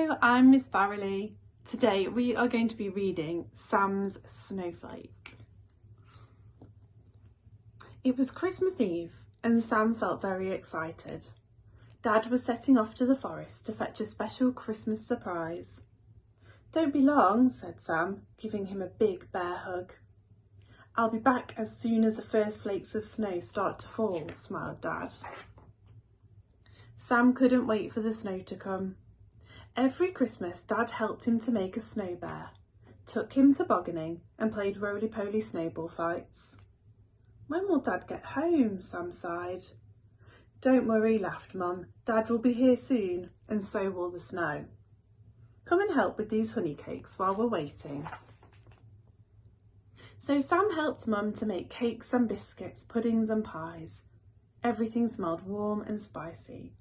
Hello, I'm Miss Farrelly. Today we are going to be reading Sam's Snowflake. It was Christmas Eve and Sam felt very excited. Dad was setting off to the forest to fetch a special Christmas surprise. "Don't be long," said Sam, giving him a big bear hug. "I'll be back as soon as the first flakes of snow start to fall," smiled Dad. Sam couldn't wait for the snow to come. Every Christmas, Dad helped him to make a snow bear, took him tobogganing and played roly-poly snowball fights. "When will Dad get home?" Sam sighed. "Don't worry," laughed Mum. "Dad will be here soon, and so will the snow. Come and help with these honey cakes while we're waiting." So Sam helped Mum to make cakes and biscuits, puddings and pies. Everything smelled warm and spicy.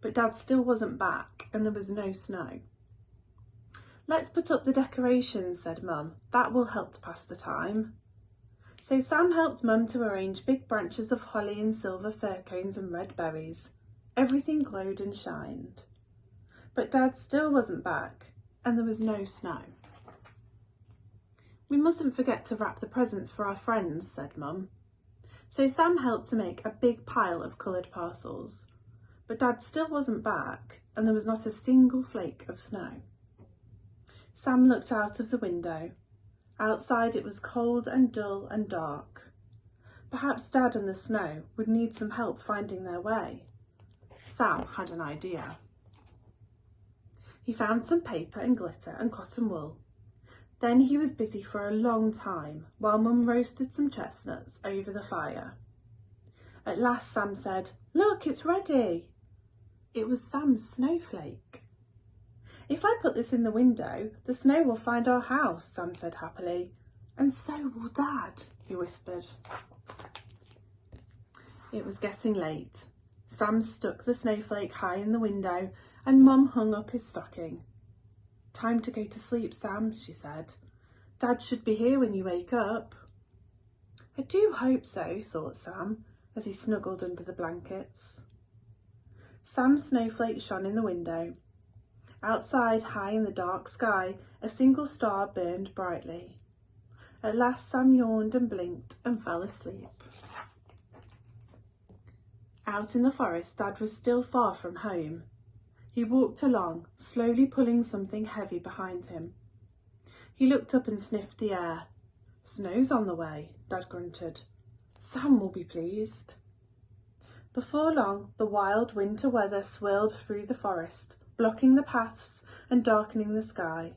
But Dad still wasn't back and there was no snow. "Let's put up the decorations," said Mum. "That will help to pass the time." So Sam helped Mum to arrange big branches of holly and silver fir cones and red berries. Everything glowed and shined. But Dad still wasn't back and there was no snow. "We mustn't forget to wrap the presents for our friends," said Mum. So Sam helped to make a big pile of coloured parcels. But Dad still wasn't back and there was not a single flake of snow. Sam looked out of the window. Outside it was cold and dull and dark. Perhaps Dad and the snow would need some help finding their way. Sam had an idea. He found some paper and glitter and cotton wool. Then he was busy for a long time while Mum roasted some chestnuts over the fire. At last Sam said, "Look, it's ready." It was Sam's snowflake. "If I put this in the window, the snow will find our house," Sam said happily. "And so will Dad," he whispered. It was getting late. Sam stuck the snowflake high in the window and Mum hung up his stocking. "Time to go to sleep, Sam," she said. "Dad should be here when you wake up." "I do hope so," thought Sam as he snuggled under the blankets. Sam's snowflake shone in the window. Outside, high in the dark sky, a single star burned brightly. At last Sam yawned and blinked and fell asleep. Out in the forest, Dad was still far from home. He walked along, slowly pulling something heavy behind him. He looked up and sniffed the air. "Snow's on the way," Dad grunted. "Sam will be pleased." Before long, the wild winter weather swirled through the forest, blocking the paths and darkening the sky.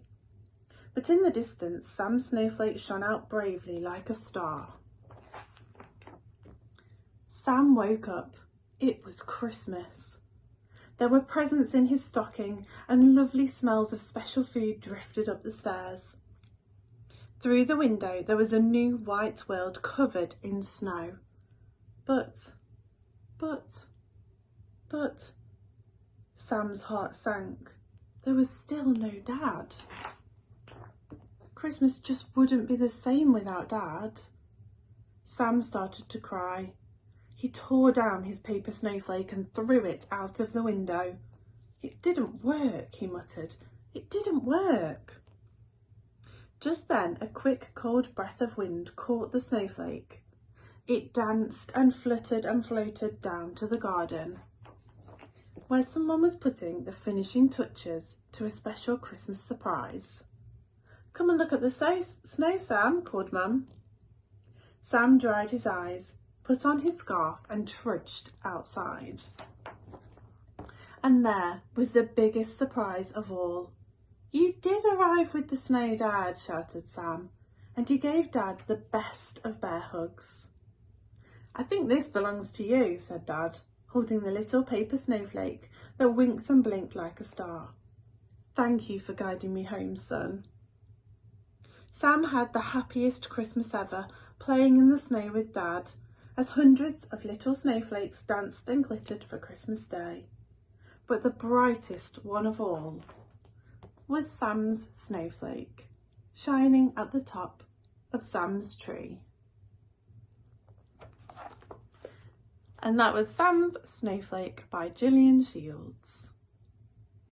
But in the distance, Sam's snowflake shone out bravely like a star. Sam woke up. It was Christmas. There were presents in his stocking and lovely smells of special food drifted up the stairs. Through the window, there was a new white world covered in snow. But, Sam's heart sank. There was still no Dad. Christmas just wouldn't be the same without Dad. Sam started to cry. He tore down his paper snowflake and threw it out of the window. "It didn't work," he muttered. "It didn't work." Just then, a quick, cold breath of wind caught the snowflake. It danced and fluttered and floated down to the garden, where someone was putting the finishing touches to a special Christmas surprise. "Come and look at the snow, Sam," called Mum. Sam dried his eyes, put on his scarf and trudged outside. And there was the biggest surprise of all. "You did arrive with the snow, Dad," shouted Sam, and he gave Dad the best of bear hugs. "I think this belongs to you," said Dad, holding the little paper snowflake that winked and blinked like a star. "Thank you for guiding me home, son." Sam had the happiest Christmas ever, playing in the snow with Dad, as hundreds of little snowflakes danced and glittered for Christmas Day. But the brightest one of all was Sam's snowflake, shining at the top of Sam's tree. And that was Sam's Snowflake by Gillian Shields.